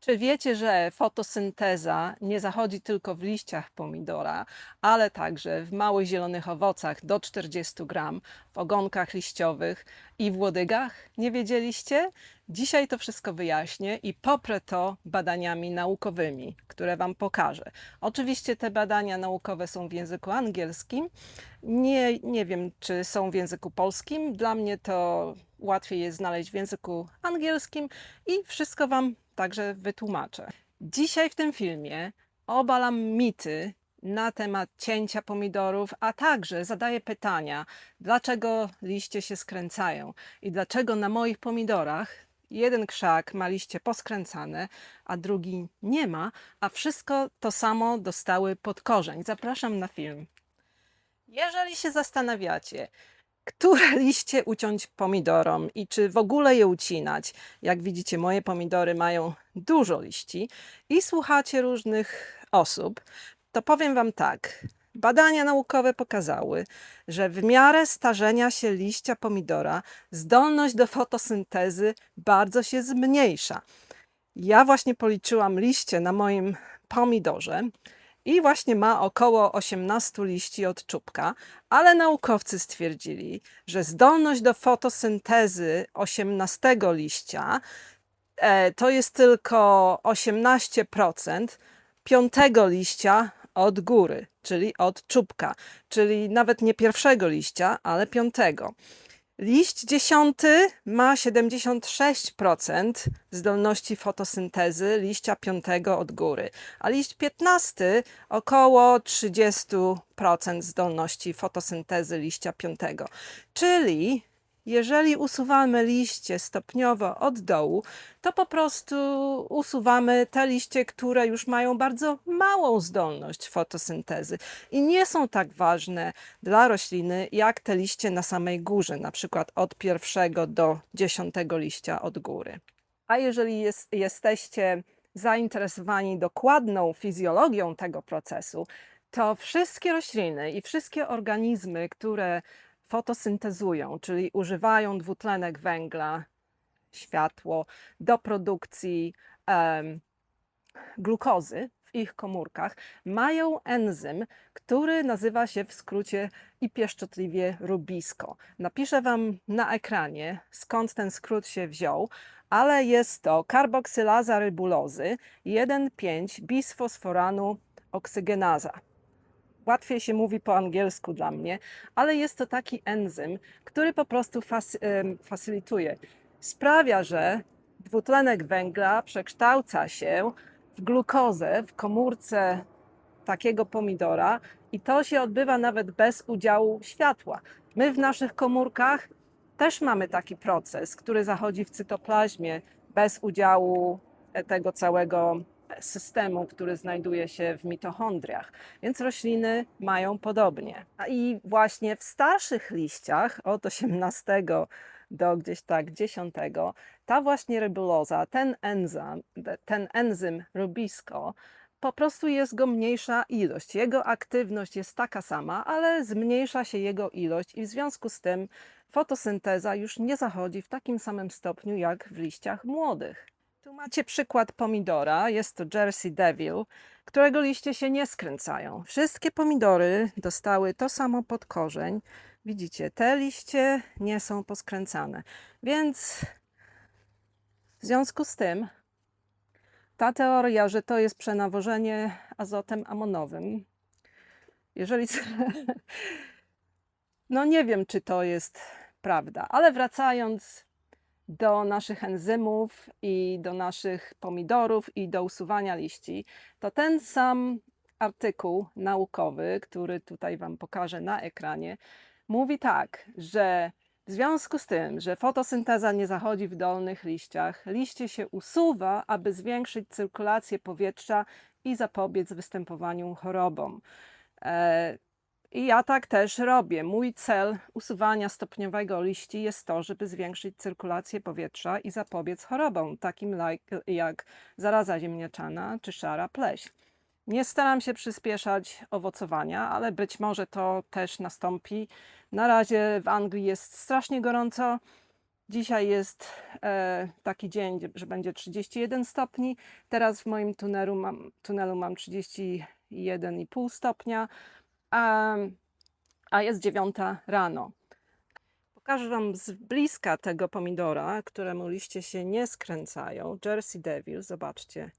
Czy wiecie, że fotosynteza nie zachodzi tylko w liściach pomidora, ale także w małych zielonych owocach do 40 gram, w ogonkach liściowych i w łodygach? Nie wiedzieliście? Dzisiaj to wszystko wyjaśnię i poprę to badaniami naukowymi, które Wam pokażę. Oczywiście te badania naukowe są w języku angielskim. Nie wiem, czy są w języku polskim. Dla mnie to łatwiej jest znaleźć w języku angielskim i wszystko Wam także wytłumaczę. Dzisiaj w tym filmie obalam mity na temat cięcia pomidorów, a także zadaję pytania, dlaczego liście się skręcają i dlaczego na moich pomidorach jeden krzak ma liście poskręcane, a drugi nie ma, a wszystko to samo dostały pod korzeń. Zapraszam na film. Jeżeli się zastanawiacie, które liście uciąć pomidorom i czy w ogóle je ucinać, jak widzicie, moje pomidory mają dużo liści i słuchacie różnych osób, to powiem Wam tak. Badania naukowe pokazały, że w miarę starzenia się liścia pomidora zdolność do fotosyntezy bardzo się zmniejsza. Ja właśnie policzyłam liście na moim pomidorze i właśnie ma około 18 liści od czubka, ale naukowcy stwierdzili, że zdolność do fotosyntezy 18 liścia to jest tylko 18% piątego liścia od góry, czyli od czubka, czyli nawet nie pierwszego liścia, ale piątego. Liść 10 ma 76% zdolności fotosyntezy liścia 5 od góry, a liść 15 około 30% zdolności fotosyntezy liścia 5. Czyli jeżeli usuwamy liście stopniowo od dołu, to po prostu usuwamy te liście, które już mają bardzo małą zdolność fotosyntezy i nie są tak ważne dla rośliny jak te liście na samej górze, na przykład od 1 do 10 liścia od góry. A jeżeli jesteście zainteresowani dokładną fizjologią tego procesu, to wszystkie rośliny i wszystkie organizmy, które fotosyntezują, czyli używają dwutlenek węgla, światło do produkcji glukozy w ich komórkach, mają enzym, który nazywa się w skrócie i pieszczotliwie rubisko. Napiszę Wam na ekranie, skąd ten skrót się wziął, ale jest to karboksylaza rybulozy 1,5-bisfosforanu oksygenaza. Łatwiej się mówi po angielsku dla mnie, ale jest to taki enzym, który po prostu sprawia, że dwutlenek węgla przekształca się w glukozę w komórce takiego pomidora i to się odbywa nawet bez udziału światła. My w naszych komórkach też mamy taki proces, który zachodzi w cytoplazmie bez udziału tego całego systemu, który znajduje się w mitochondriach. Więc rośliny mają podobnie. I właśnie w starszych liściach od 18 do gdzieś tak 10, ta właśnie rybuloza, ten enzym rubisko, po prostu jest go mniejsza ilość. Jego aktywność jest taka sama, ale zmniejsza się jego ilość i w związku z tym fotosynteza już nie zachodzi w takim samym stopniu jak w liściach młodych. Tu macie przykład pomidora, jest to Jersey Devil, którego liście się nie skręcają. Wszystkie pomidory dostały to samo pod korzeń. Widzicie, te liście nie są poskręcane. Więc w związku z tym ta teoria, że to jest przenawożenie azotem amonowym, jeżeli... No nie wiem, czy to jest prawda, ale wracając do naszych enzymów i do naszych pomidorów i do usuwania liści, to ten sam artykuł naukowy, który tutaj Wam pokażę na ekranie, mówi tak, że w związku z tym, że fotosynteza nie zachodzi w dolnych liściach, liście się usuwa, aby zwiększyć cyrkulację powietrza i zapobiec występowaniu chorobom. I ja tak też robię. Mój cel usuwania stopniowego liści jest to, żeby zwiększyć cyrkulację powietrza i zapobiec chorobom, takim jak zaraza ziemniaczana czy szara pleśń. Nie staram się przyspieszać owocowania, ale być może to też nastąpi. Na razie w Anglii jest strasznie gorąco Dzisiaj jest taki dzień, że będzie 31 stopni. Teraz w moim tunelu mam 31,5 stopnia, a jest 9 rano. Pokażę Wam z bliska tego pomidora, któremu liście się nie skręcają. Jersey Devil, zobaczcie.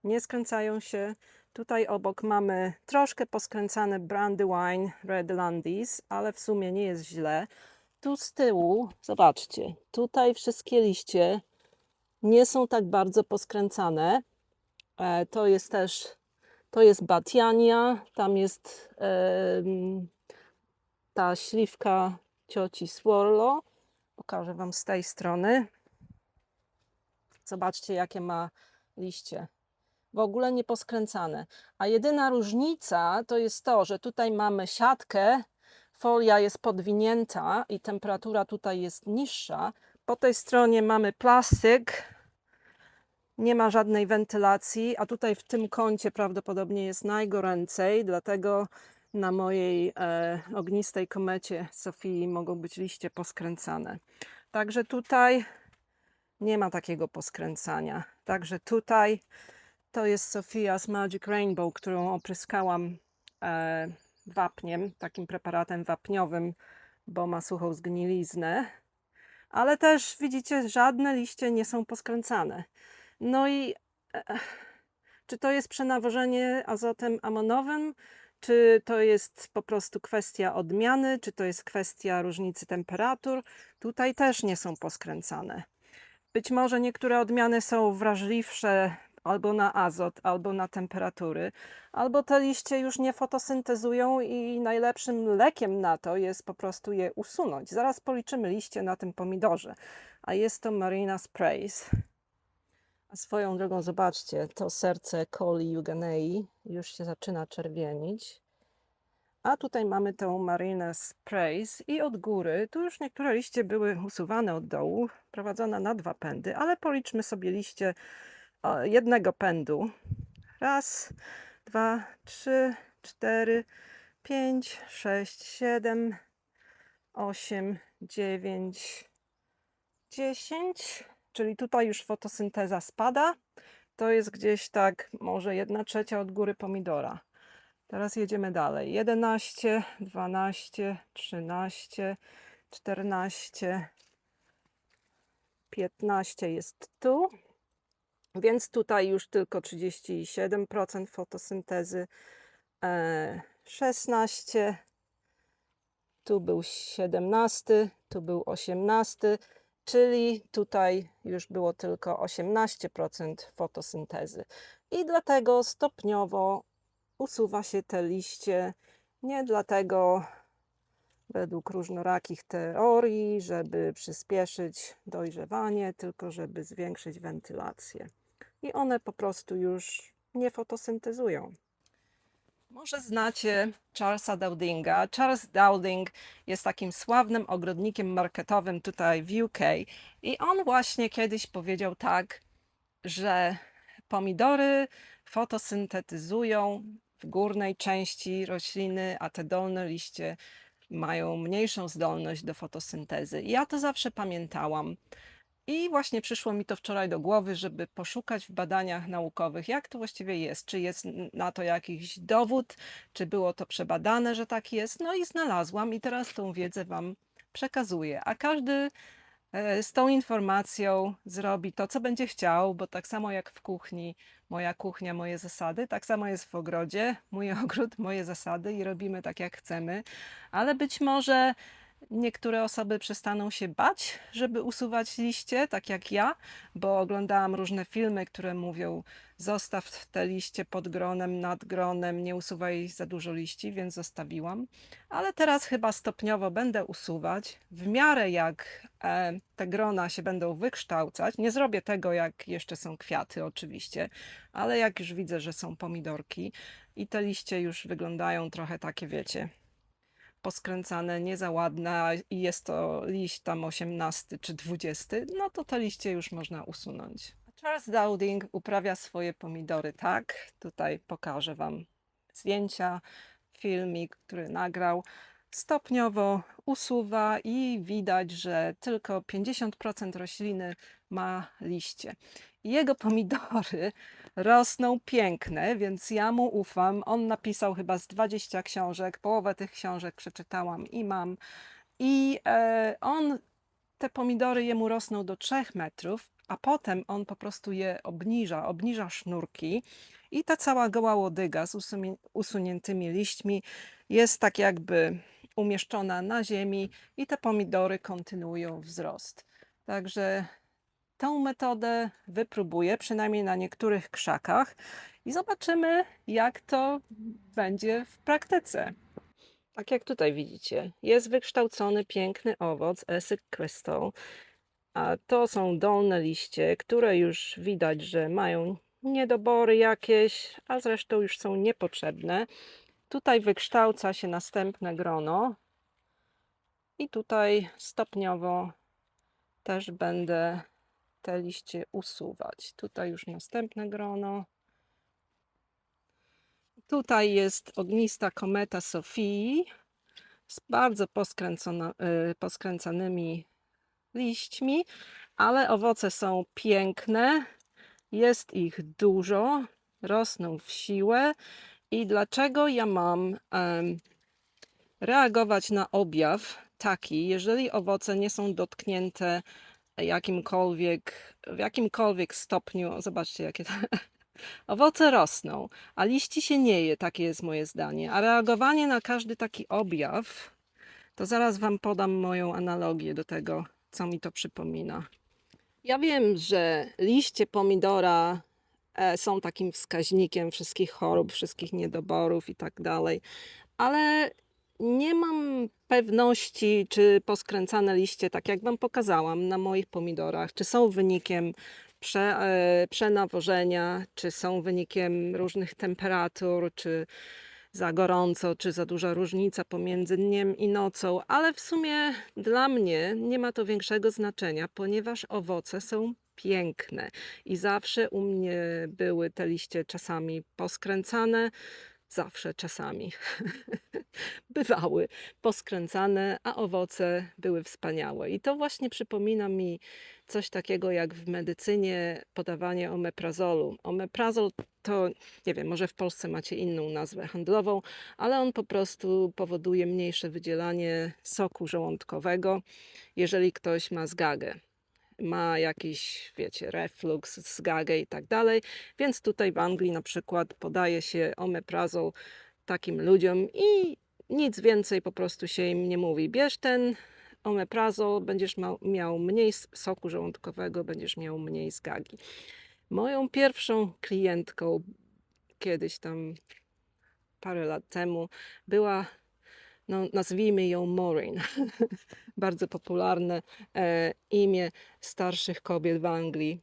Nie skręcają się. Tutaj obok mamy troszkę poskręcane Brandywine Redlandies, ale w sumie nie jest źle. Tu z tyłu, zobaczcie, tutaj wszystkie liście nie są tak bardzo poskręcane. To jest Batiania, tam jest ta śliwka cioci Swallow. Pokażę Wam z tej strony. Zobaczcie, jakie ma liście. W ogóle nie poskręcane. A jedyna różnica to jest to, że tutaj mamy siatkę, folia jest podwinięta i temperatura tutaj jest niższa. Po tej stronie mamy plastyk, nie ma żadnej wentylacji, a tutaj w tym kącie prawdopodobnie jest najgoręcej, dlatego na mojej ognistej komecie Sofii mogą być liście poskręcane. Także tutaj nie ma takiego poskręcania. Także tutaj to jest Sophia's Magic Rainbow, którą opryskałam wapniem, takim preparatem wapniowym, bo ma suchą zgniliznę. Ale też widzicie, żadne liście nie są poskręcane. No i czy to jest przenawożenie azotem amonowym, czy to jest po prostu kwestia odmiany, czy to jest kwestia różnicy temperatur? Tutaj też nie są poskręcane. Być może niektóre odmiany są wrażliwsze albo na azot, albo na temperatury, albo te liście już nie fotosyntezują i najlepszym lekiem na to jest po prostu je usunąć. Zaraz policzymy liście na tym pomidorze, a jest to Marina Sprays. A swoją drogą, zobaczcie, to serce Coli eugenei już się zaczyna czerwienić. A tutaj mamy tą Marina Sprays i od góry, tu już niektóre liście były usuwane od dołu, prowadzone na 2 pędy, ale policzmy sobie liście jednego pędu. Raz, 2, 3, 4, 5, 6, 7, 8, 9, 10. Czyli tutaj już fotosynteza spada. To jest gdzieś tak może 1/3 od góry pomidora. Teraz jedziemy dalej. 11, 12, 13, 14, 15 jest tu. Więc tutaj już tylko 37% fotosyntezy. 16, tu był 17, tu był 18, czyli tutaj już było tylko 18% fotosyntezy. I dlatego stopniowo usuwa się te liście. Nie dlatego, według różnorakich teorii, żeby przyspieszyć dojrzewanie, tylko żeby zwiększyć wentylację. I one po prostu już nie fotosyntezują. Może znacie Charlesa Dowdinga. Charles Dowding jest takim sławnym ogrodnikiem marketowym tutaj w UK i on właśnie kiedyś powiedział tak, że pomidory fotosyntetyzują w górnej części rośliny, a te dolne liście mają mniejszą zdolność do fotosyntezy. I ja to zawsze pamiętałam. I właśnie przyszło mi to wczoraj do głowy, żeby poszukać w badaniach naukowych, jak to właściwie jest, czy jest na to jakiś dowód, czy było to przebadane, że tak jest. No i znalazłam i teraz tą wiedzę Wam przekazuję. A każdy z tą informacją zrobi to, co będzie chciał, bo tak samo jak w kuchni, moja kuchnia, moje zasady, tak samo jest w ogrodzie, mój ogród, moje zasady i robimy tak, jak chcemy. Ale być może niektóre osoby przestaną się bać, żeby usuwać liście, tak jak ja, bo oglądałam różne filmy, które mówią: zostaw te liście pod gronem, nad gronem, nie usuwaj za dużo liści, więc zostawiłam. Ale teraz chyba stopniowo będę usuwać, w miarę jak te grona się będą wykształcać. Nie zrobię tego, jak jeszcze są kwiaty oczywiście, ale jak już widzę, że są pomidorki i te liście już wyglądają trochę takie, wiecie, poskręcane, nie za ładne i jest to liść tam 18 czy 20, no to te liście już można usunąć. Charles Dowding uprawia swoje pomidory tak, tutaj pokażę Wam zdjęcia, filmik, który nagrał. stopniowo usuwa i widać, że tylko 50% rośliny ma liście. Jego pomidory rosną piękne, więc ja mu ufam. On napisał chyba z 20 książek, połowę tych książek przeczytałam i mam. I te pomidory jemu rosną do 3 metrów, a potem on po prostu je obniża sznurki i ta cała goła łodyga z usuniętymi liśćmi jest tak jakby umieszczona na ziemi i te pomidory kontynuują wzrost. Także tą metodę wypróbuję, przynajmniej na niektórych krzakach i zobaczymy, jak to będzie w praktyce. Tak jak tutaj widzicie, jest wykształcony piękny owoc Essig Crystal, a to są dolne liście, które już widać, że mają niedobory jakieś, a zresztą już są niepotrzebne. Tutaj wykształca się następne grono i tutaj stopniowo też będę te liście usuwać. Tutaj już następne grono. Tutaj jest ognista kometa Sofii z bardzo poskręcanymi liśćmi, ale owoce są piękne, jest ich dużo, rosną w siłę. I dlaczego ja mam reagować na objaw taki, jeżeli owoce nie są dotknięte w jakimkolwiek stopniu, zobaczcie jakie to, owoce rosną, a liści się nie je, takie jest moje zdanie. A reagowanie na każdy taki objaw, to zaraz Wam podam moją analogię do tego, co mi to przypomina. Ja wiem, że liście pomidora są takim wskaźnikiem wszystkich chorób, wszystkich niedoborów i tak dalej, ale nie mam pewności, czy poskręcane liście, tak jak Wam pokazałam na moich pomidorach, czy są wynikiem przenawożenia, czy są wynikiem różnych temperatur, czy za gorąco, czy za duża różnica pomiędzy dniem i nocą, ale w sumie dla mnie nie ma to większego znaczenia, ponieważ owoce są piękne i zawsze u mnie były te liście czasami poskręcane, zawsze czasami bywały poskręcane, a owoce były wspaniałe. I to właśnie przypomina mi coś takiego jak w medycynie podawanie omeprazolu. Omeprazol to, nie wiem, może w Polsce macie inną nazwę handlową, ale on po prostu powoduje mniejsze wydzielanie soku żołądkowego, jeżeli ktoś ma zgagę. Ma jakiś, wiecie, reflux, zgagę i tak dalej, więc tutaj w Anglii na przykład podaje się omeprazol takim ludziom i nic więcej po prostu się im nie mówi. Bierz ten omeprazol, będziesz miał mniej soku żołądkowego, będziesz miał mniej zgagi. Moją pierwszą klientką kiedyś tam parę lat temu była, no nazwijmy ją Maureen. Bardzo popularne imię starszych kobiet w Anglii,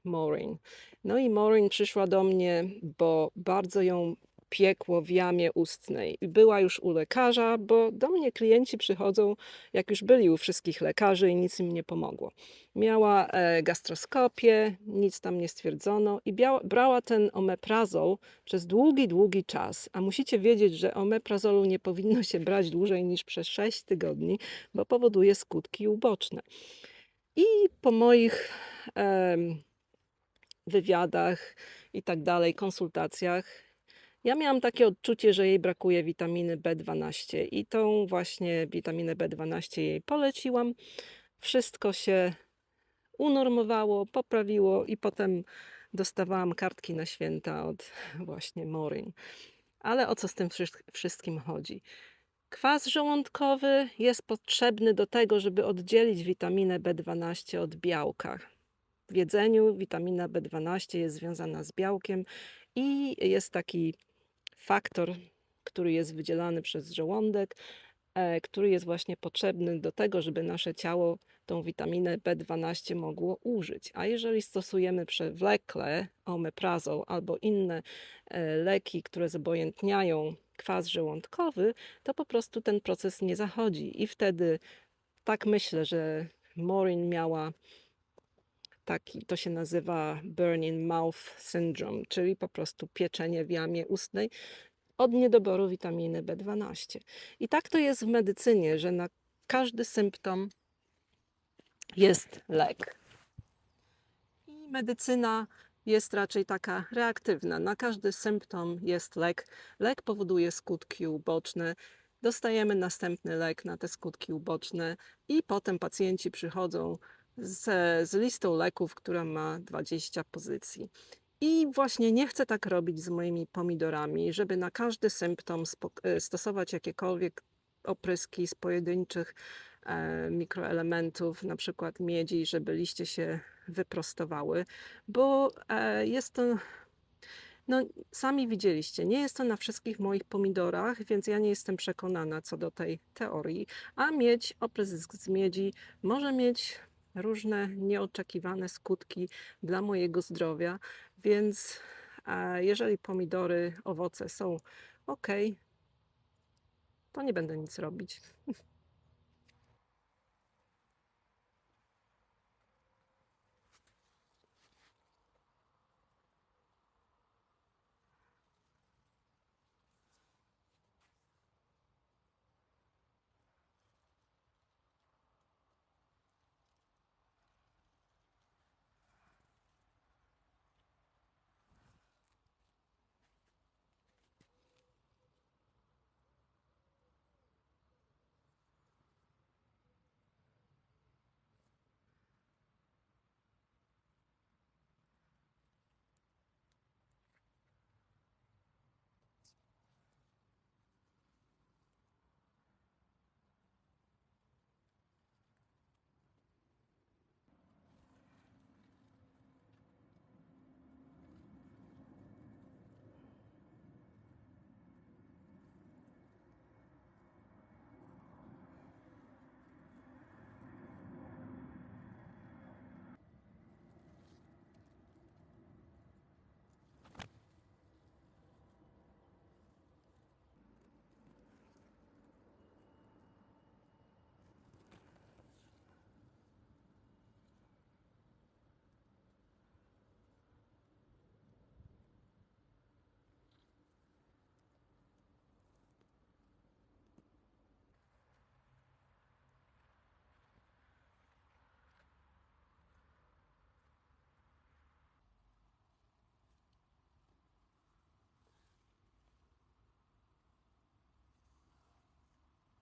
Maureen. No i Maureen przyszła do mnie, bo bardzo ją piekło w jamie ustnej. I była już u lekarza, bo do mnie klienci przychodzą, jak już byli u wszystkich lekarzy i nic im nie pomogło. Miała gastroskopię, nic tam nie stwierdzono i brała ten omeprazol przez długi, długi czas. A musicie wiedzieć, że omeprazolu nie powinno się brać dłużej niż przez 6 tygodni, bo powoduje skutki uboczne. I po moich wywiadach i tak dalej, konsultacjach, ja miałam takie odczucie, że jej brakuje witaminy B12 i tą właśnie witaminę B12 jej poleciłam. Wszystko się unormowało, poprawiło i potem dostawałam kartki na święta od właśnie Maureen. Ale o co z tym wszystkim chodzi? Kwas żołądkowy jest potrzebny do tego, żeby oddzielić witaminę B12 od białka. W jedzeniu witamina B12 jest związana z białkiem i jest taki faktor, który jest wydzielany przez żołądek, który jest właśnie potrzebny do tego, żeby nasze ciało tą witaminę B12 mogło użyć. A jeżeli stosujemy przewlekle omeprazol albo inne leki, które zobojętniają kwas żołądkowy, to po prostu ten proces nie zachodzi. I wtedy tak myślę, że Maureen miała taki, to się nazywa burning mouth syndrome, czyli po prostu pieczenie w jamie ustnej. od niedoboru witaminy B12. I tak to jest w medycynie, że na każdy symptom jest lek. I medycyna jest raczej taka reaktywna. Na każdy symptom jest lek. Lek powoduje skutki uboczne. Dostajemy następny lek na te skutki uboczne i potem pacjenci przychodzą z listą leków, która ma 20 pozycji. I właśnie nie chcę tak robić z moimi pomidorami, żeby na każdy symptom stosować jakiekolwiek opryski z pojedynczych mikroelementów, na przykład miedzi, żeby liście się wyprostowały, bo jest to, no sami widzieliście, nie jest to na wszystkich moich pomidorach, więc ja nie jestem przekonana co do tej teorii, a miedź, oprysk z miedzi może mieć różne nieoczekiwane skutki dla mojego zdrowia, więc jeżeli pomidory, owoce są ok, to nie będę nic robić.